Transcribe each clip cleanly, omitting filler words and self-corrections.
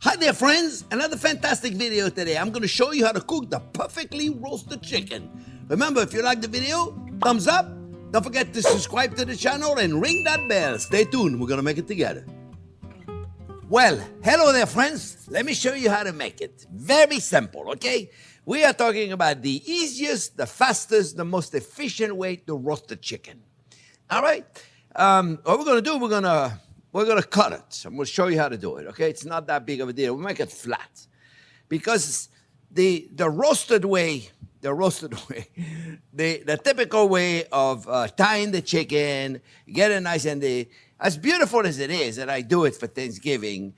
Hi there, friends. Another fantastic video today. I'm going to show you how to cook the perfectly roasted chicken. Remember, if you like the video, thumbs up. Don't forget to subscribe to the channel and ring that bell. Stay tuned. We're going to make it together. Well, hello there, friends. Let me show you how to make it. Very simple, okay? We are talking about the easiest, the fastest, the most efficient way to roast the chicken. All right? What we're going to do, we're going to cut it. I'm going to show you how to do it, okay? It's not that big of a deal. We'll make it flat. Because the roasted way, the typical way of tying the chicken, get it nice and as beautiful as it is, and I do it for Thanksgiving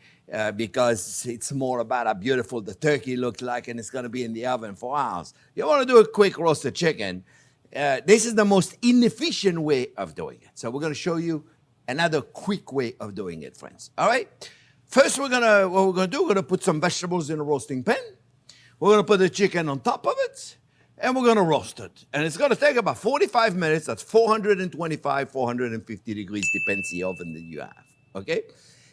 because it's more about how beautiful the turkey looks like and it's going to be in the oven for hours. You want to do a quick roasted chicken, this is the most inefficient way of doing it. So we're going to show you another quick way of doing it, friends. All right? First, what we're going to put some vegetables in a roasting pan. We're going to put the chicken on top of it, and we're going to roast it. And it's going to take about 45 minutes. That's 425, 450 degrees, depends the oven that you have, okay?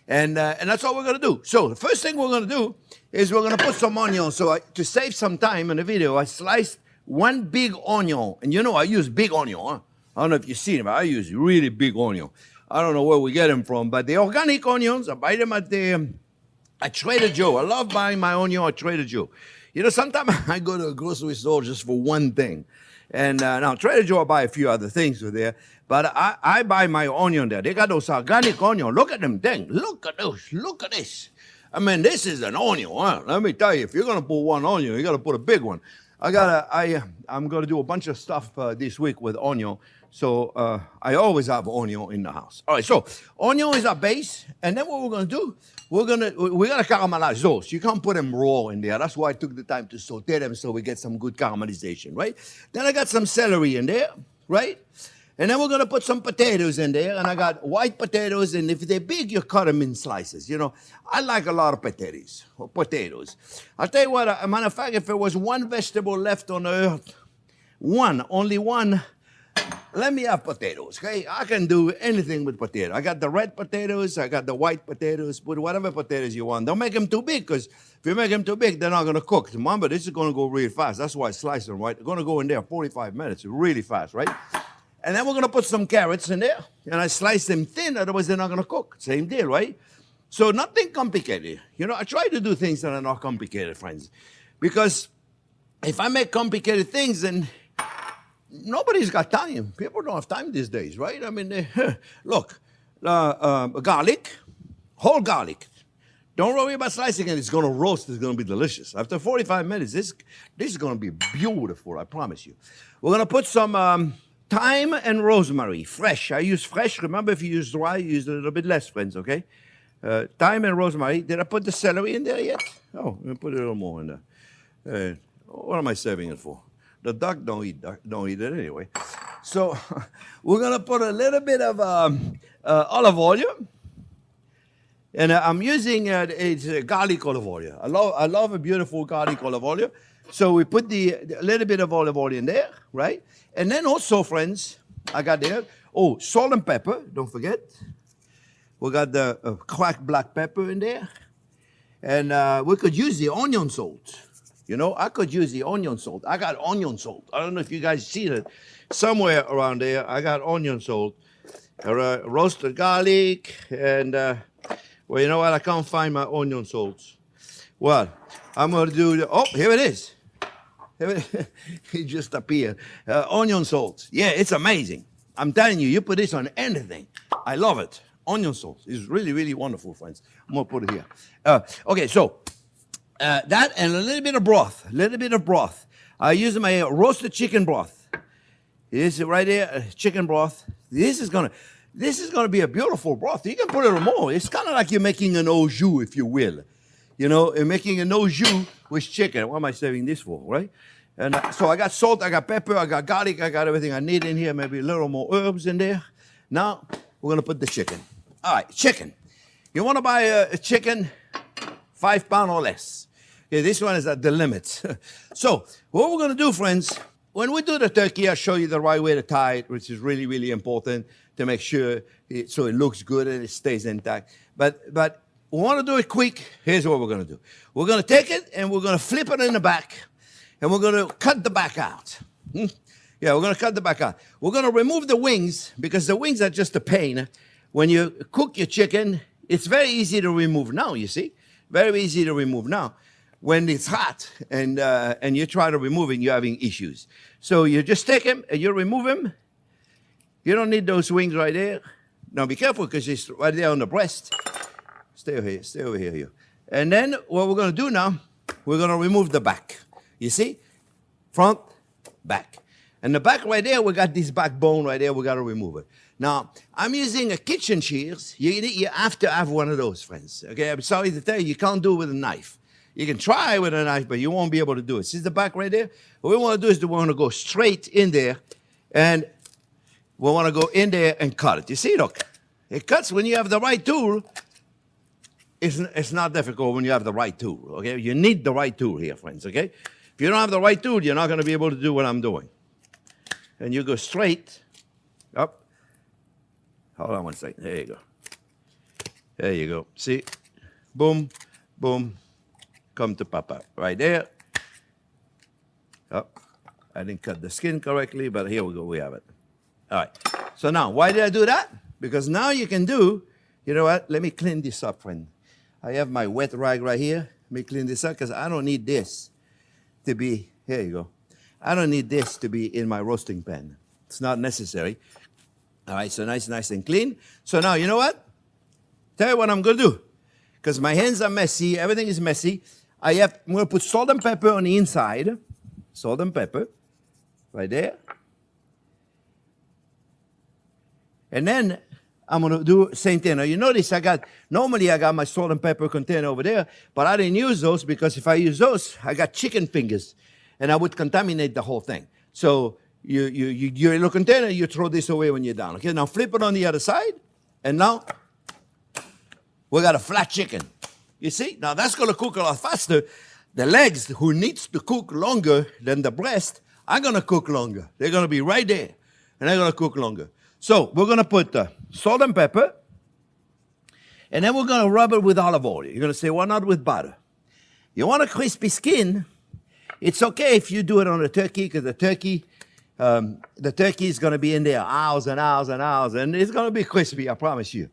And that's all we're going to do. So the first thing we're going to do is we're going to put some onions. So to save some time in the video, I sliced one big onion. And you know I use big onion, huh? I don't know if you've seen them, but I use really big onion. I don't know where we get them from, but the organic onions, I buy them at Trader Joe. I love buying my onion at Trader Joe. You know, sometimes I go to a grocery store just for one thing. And now, Trader Joe, I buy a few other things with there, but I buy my onion there. They got those organic onion. Look at them things. Look at those. Look at this. I mean, this is an onion, huh? Let me tell you, if you're going to put one onion, you got to put a big one. I'm going to do a bunch of stuff this week with onion. So I always have onion in the house. All right, so onion is our base, and then what we're going to do, we're gonna caramelize those. You can't put them raw in there. That's why I took the time to saute them so we get some good caramelization, right? Then I got some celery in there, right? And then we're going to put some potatoes in there, and I got white potatoes, and if they're big, you cut them in slices. You know, I like a lot of potatoes. I'll tell you what, as a matter of fact, if there was one vegetable left on earth, only one, let me have potatoes, okay? I can do anything with potatoes. I got the red potatoes, I got the white potatoes, put whatever potatoes you want. Don't make them too big, because if you make them too big, they're not going to cook. Remember, this is going to go really fast. That's why I slice them, right? They're going to go in there 45 minutes, really fast, right? And then we're going to put some carrots in there, and I slice them thin, otherwise they're not going to cook. Same deal, right? So nothing complicated. You know, I try to do things that are not complicated, friends, because if I make complicated things, then nobody's got time. People don't have time these days, right? I mean, look, garlic, whole garlic. Don't worry about slicing it. It's going to roast. It's going to be delicious. After 45 minutes, this is going to be beautiful, I promise you. We're going to put some thyme and rosemary, fresh. I use fresh. Remember, if you use dry, you use a little bit less, friends, okay? Thyme and rosemary. Did I put the celery in there yet? Oh, I'm going to put a little more in there. What am I saving it for? The duck don't eat it anyway. So we're going to put a little bit of olive oil. And I'm using it's garlic olive oil. I love a beautiful garlic olive oil. So we put a little bit of olive oil in there, right? And then also, friends, I got there, salt and pepper, don't forget. We got the cracked black pepper in there. And we could use the onion salt. You know, I could use the onion salt. I got onion salt. I don't know if you guys see it. Somewhere around there, I got onion salt. Roasted garlic. And, well, you know what? I can't find my onion salts. Well, I'm going to do, here it is. It just appeared. Onion salt. Yeah, it's amazing. I'm telling you, you put this on anything. I love it. Onion salt is really, really wonderful, friends. I'm going to put it here. Okay, so that and a little bit of broth. I use my roasted chicken broth. This is right there, chicken broth. This is gonna be a beautiful broth. You can put it on more. It's kind of like you're making an au jus, if you will. You know, you're making an au jus with chicken. What am I saving this for, right? And so I got salt, I got pepper, I got garlic, I got everything I need in here. Maybe a little more herbs in there. Now we're gonna put the chicken. All right, chicken. You want to buy a chicken 5 pounds or less. Okay, this one is at the limit. So what we're going to do, friends, when we do the turkey, I'll show you the right way to tie it, which is really, really important to make sure so it looks good and it stays intact. But we want to do it quick. Here's what we're going to do. We're going to take it and we're going to flip it in the back, and we're going to cut the back out. Yeah, we're going to cut the back out. We're going to remove the wings because the wings are just a pain. When you cook your chicken, it's very easy to remove now, you see? Very easy to remove now. When it's hot and you try to remove it, you're having issues. So you just take them and you remove them. You don't need those wings right there. Now be careful because it's right there on the breast. Stay over here, you. And then what we're going to do now, we're going to remove the back. You see? Front, back. And the back right there, we got this backbone right there. We got to remove it. Now, I'm using a kitchen shears. You have to have one of those, friends. Okay, I'm sorry to tell you, you can't do it with a knife. You can try with a knife, but you won't be able to do it. See the back right there? What we want to do is we want to go straight in there, and we want to go in there and cut it. You see, look. It cuts when you have the right tool. It's not difficult when you have the right tool, okay? You need the right tool here, friends, okay? If you don't have the right tool, you're not going to be able to do what I'm doing. And you go straight up. Hold on one second. There you go. There you go. See? Boom, boom. Come to Papa. Right there. Oh, I didn't cut the skin correctly, but here we go. We have it. All right. So now, why did I do that? Because now you can do, you know what? Let me clean this up, friend. I have my wet rag right here. Let me clean this up because I don't need this to be, here you go. I don't need this to be in my roasting pan. It's not necessary. All right, so nice and clean. So now, you know what? Tell you what I'm going to do. Because my hands are messy. Everything is messy. I'm going to put salt and pepper on the inside. Salt and pepper. Right there. And then I'm going to do the same thing. Now, you notice normally I got my salt and pepper container over there, but I didn't use those because if I use those, I got chicken fingers, and I would contaminate the whole thing. So your little container, you throw this away when you're done. Okay, now flip it on the other side, and now we got a flat chicken. You see? Now that's going to cook a lot faster. The legs, who needs to cook longer than the breast, are going to cook longer. They're going to be right there, and they're going to cook longer. So we're going to put salt and pepper, and then we're going to rub it with olive oil. You're going to say, why not with butter? You want a crispy skin? It's okay if you do it on a turkey, because the turkey is going to be in there hours and hours and hours, and it's going to be crispy, I promise you.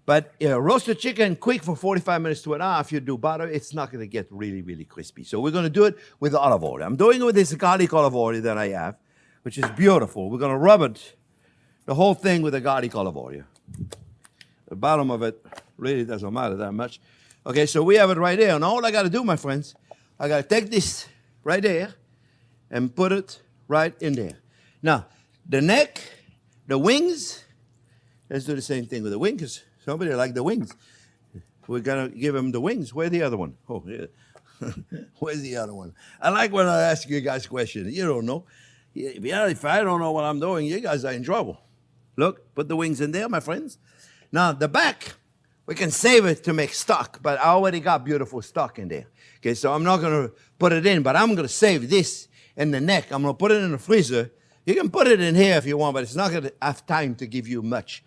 But roasted chicken, quick for 45 minutes to an hour. If you do butter, it's not going to get really, really crispy. So we're going to do it with olive oil. I'm doing it with this garlic olive oil that I have, which is beautiful. We're going to rub it, the whole thing, with the garlic olive oil. The bottom of it really doesn't matter that much. Okay, so we have it right there. And all I got to do, my friends, I got to take this right there and put it right in there. Now, the neck, the wings, let's do the same thing with the wings, because somebody like the wings. We're going to give him the wings. Where's the other one? Oh, yeah. Where's the other one? I like when I ask you guys questions. You don't know. If I don't know what I'm doing, you guys are in trouble. Look, put the wings in there, my friends. Now, the back, we can save it to make stock, but I already got beautiful stock in there. Okay, so I'm not going to put it in, but I'm going to save this in the neck. I'm going to put it in the freezer. You can put it in here if you want, but it's not going to have time to give you much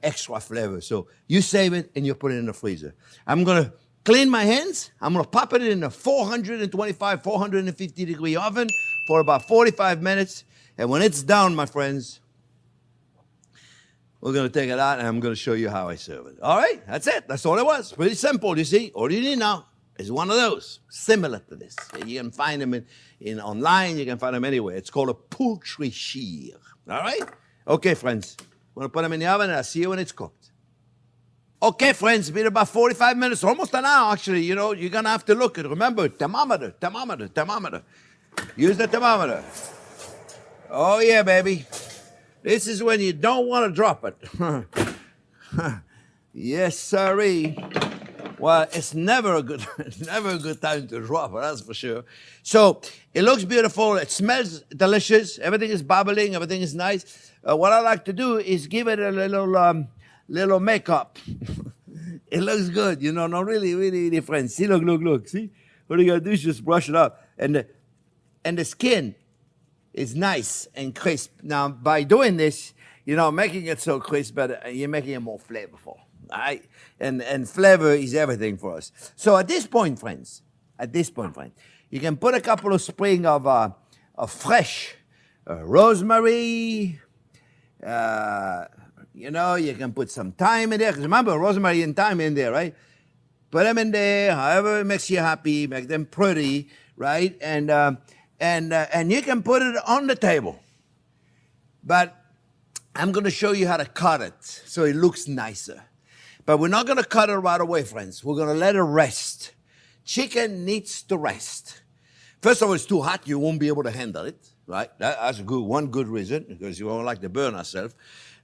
extra flavor. So you save it and you put it in the freezer. I'm going to clean my hands. I'm going to pop it in a 425, 450 degree oven for about 45 minutes. And when it's done, my friends, we're going to take it out, and I'm going to show you how I serve it. All right? That's it. That's all it was. Pretty simple, you see. All you need now is one of those, similar to this. You can find them in online. You can find them anywhere. It's called a Poultry Shears. All right? Okay, friends. We're going to put them in the oven, and I'll see you when it's cooked. Okay, friends. It's been about 45 minutes, almost an hour, actually. You know, you're going to have to look at it. Remember, thermometer. Use the thermometer. Oh, yeah, baby. This is when you don't want to drop it. Yes, sirree. Well, it's never a good time to drop it, that's for sure. So it looks beautiful. It smells delicious. Everything is bubbling. Everything is nice. What I like to do is give it a little makeup. It looks good, you know. No, really, friends. See, look. See, what you gotta do is just brush it up, and the skin is nice and crisp. Now, by doing this, you know, making it so crisp, but you're making it more flavorful. All right? And flavor is everything for us. So at this point, friends, you can put a couple of sprigs of fresh rosemary. You can put some thyme in there. Because remember, rosemary and thyme in there, right? Put them in there, however it makes you happy, make them pretty, right? And you can put it on the table. But I'm going to show you how to cut it so it looks nicer. But we're not going to cut it right away, friends. We're going to let it rest. Chicken needs to rest. First of all, it's too hot. You won't be able to handle it, right? That's one good reason, because you won't like to burn ourselves.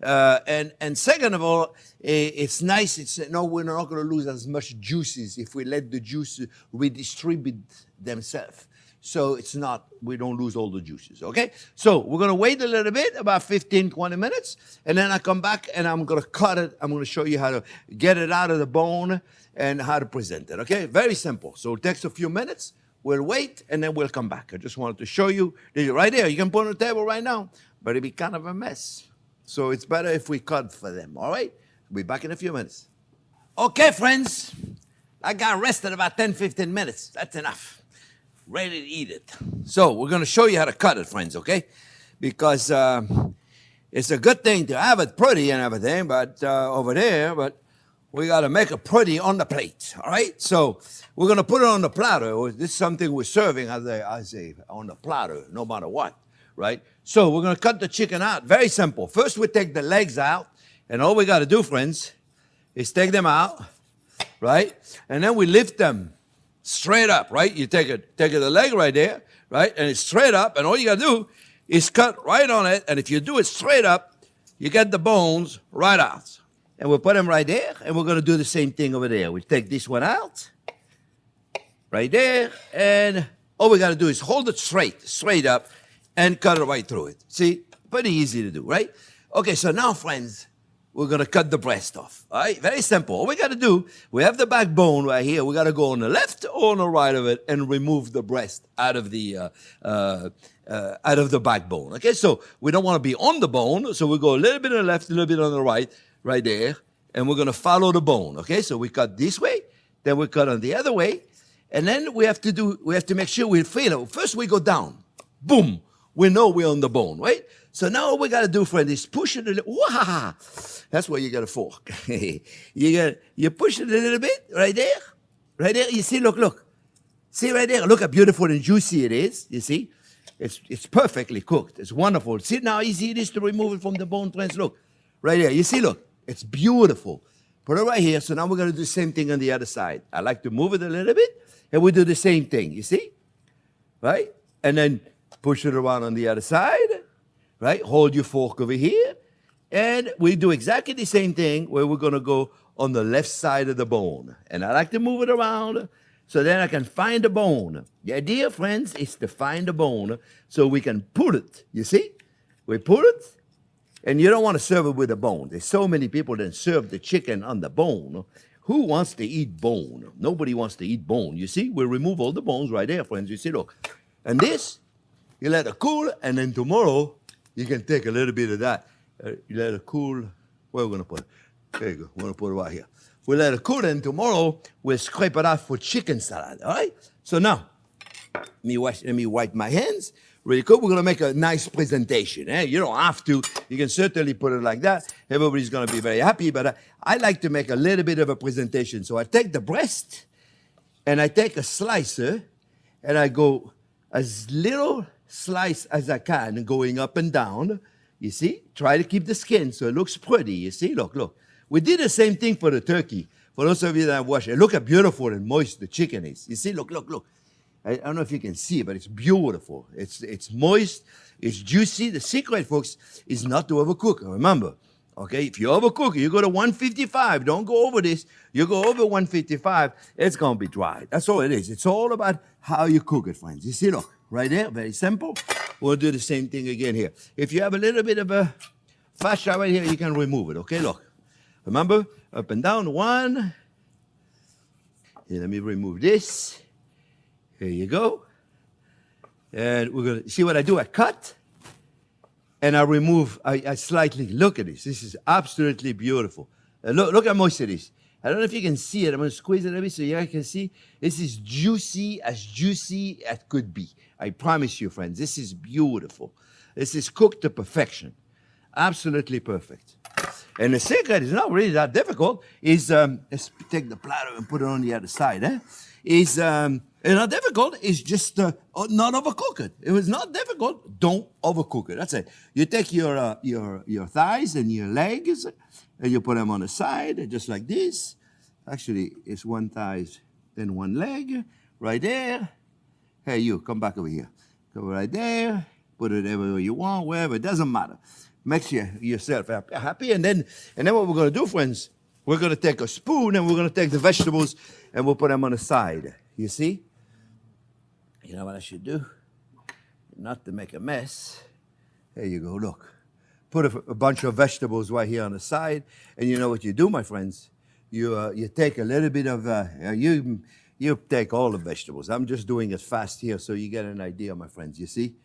And second of all, it's nice. We're not going to lose as much juices if we let the juice redistribute themselves. So we don't lose all the juices, okay? So we're going to wait a little bit, about 15, 20 minutes, and then I come back and I'm going to cut it. I'm going to show you how to get it out of the bone and how to present it, okay? Very simple. So it takes a few minutes. We'll wait, and then we'll come back. I just wanted to show you right there. You can put it on the table right now, but it'd be kind of a mess. So it's better if we cut for them, all right? We'll be back in a few minutes. Okay, friends. I got rested about 10, 15 minutes. That's enough. Ready to eat it. So we're going to show you how to cut it, friends, okay? Because it's a good thing to have it pretty and everything, but over there, but we got to make it pretty on the plate, all right? So we're going to put it on the platter. This is something we're serving on the platter, no matter what, right? So we're going to cut the chicken out. Very simple. First, we take the legs out, and all we got to do, friends, is take them out, right? And then we lift them straight up, right? You take the leg right there, right? And it's straight up, and all you got to do is cut right on it. And if you do it straight up, you get the bones right out. And we'll put them right there, and we're going to do the same thing over there. We take this one out, right there, and all we got to do is hold it straight up, and cut it right through it. See? Pretty easy to do, right? Okay, so now, friends, we're going to cut the breast off, all right? Very simple. All we got to do, we have the backbone right here. We got to go on the left or on the right of it and remove the breast out of the backbone, okay? So we don't want to be on the bone, so we go a little bit on the left, a little bit on the right there, and we're going to follow the bone, okay? So we cut this way, then we cut on the other way, and then we have to make sure we feel it. First we go down, boom, we know we're on the bone, right? So now all we got to do, friend, is push it a little. Wow! That's where you got a fork. You push it a little bit right there. Right there. You see, look. See right there? Look how beautiful and juicy it is. You see? It's perfectly cooked. It's wonderful. See how easy it is to remove it from the bone, friends? Look. Right there. You see, look. It's beautiful. Put it right here. So now we're going to do the same thing on the other side. I like to move it a little bit, and we do the same thing. You see? Right? And then push it around on the other side. Right? Hold your fork over here. And we do exactly the same thing where we're going to go on the left side of the bone. And I like to move it around so then I can find the bone. The idea, friends, is to find the bone so we can put it. You see? We put it, and you don't want to serve it with a bone. There's so many people that serve the chicken on the bone. Who wants to eat bone? Nobody wants to eat bone. You see? We remove all the bones right there, friends. You see? Look. And this, you let it cool, and then tomorrow, you can take a little bit of that. You let it cool. Where are we going to put it? There you go. We're going to put it right here. We let it cool, and tomorrow we'll scrape it out for chicken salad. All right? So now, let me wipe my hands. Really cool. We're going to make a nice presentation. Eh? You don't have to. You can certainly put it like that. Everybody's going to be very happy. But I like to make a little bit of a presentation. So I take the breast, and I take a slicer, and I go as little slice as I can, going up and down. You see? Try to keep the skin so it looks pretty. You see? Look. We did the same thing for the turkey. For those of you that have watched it, look how beautiful and moist the chicken is. You see? Look. I don't know if you can see it, but it's beautiful. It's moist. It's juicy. The secret, folks, is not to overcook. Remember, okay? If you overcook, you go to 155. Don't go over this. You go over 155, it's going to be dry. That's all it is. It's all about how you cook it, friends. You see? Look. Right there, very simple. We'll do the same thing again here. If you have a little bit of a fascia right here, you can remove it, okay? Look. Remember, up and down, one. Here, let me remove this. Here you go. And we're going to see what I do. I cut, and I remove, I slightly, look at this. This is absolutely beautiful. Look how moist it is. I don't know if you can see it. I'm going to squeeze it a bit so you guys can see. This is juicy as could be. I promise you, friends. This is beautiful. This is cooked to perfection. Absolutely perfect. And the secret is not really that difficult. Let's take the platter and put it on the other side. It's not difficult. It's just not overcook it. If it's not difficult, don't overcook it. That's it. You take your thighs and your legs, and you put them on the side, just like this. Actually, it's one thigh and one leg, right there. Hey, you, come back over here. Go right there. Put it everywhere you want, wherever. It doesn't matter. Makes yourself happy. And then what we're going to do, friends, we're going to take a spoon and we're going to take the vegetables and we'll put them on the side. You see? You know what I should do? Not to make a mess. There you go, look. Put a bunch of vegetables right here on the side. And you know what you do, my friends? You take a little bit of, you take all the vegetables. I'm just doing it fast here so you get an idea, my friends. You see?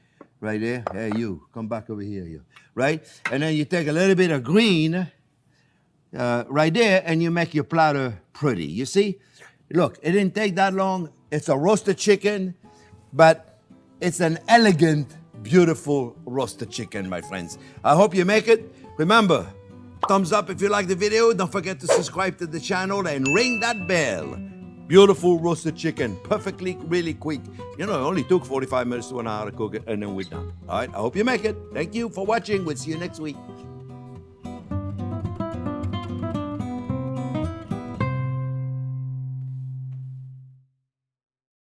Right there. Hey, you. Come back over here, you. Right? And then you take a little bit of green right there and you make your platter pretty. You see? Look, it didn't take that long. It's a roasted chicken, but it's an elegant, beautiful roasted chicken, my friends. I hope you make it. Remember, thumbs up if you like the video. Don't forget to subscribe to the channel and ring that bell. Beautiful roasted chicken, perfectly, really quick. You know, it only took 45 minutes to an hour to cook it, and then we're done. All right, I hope you make it. Thank you for watching. We'll see you next week.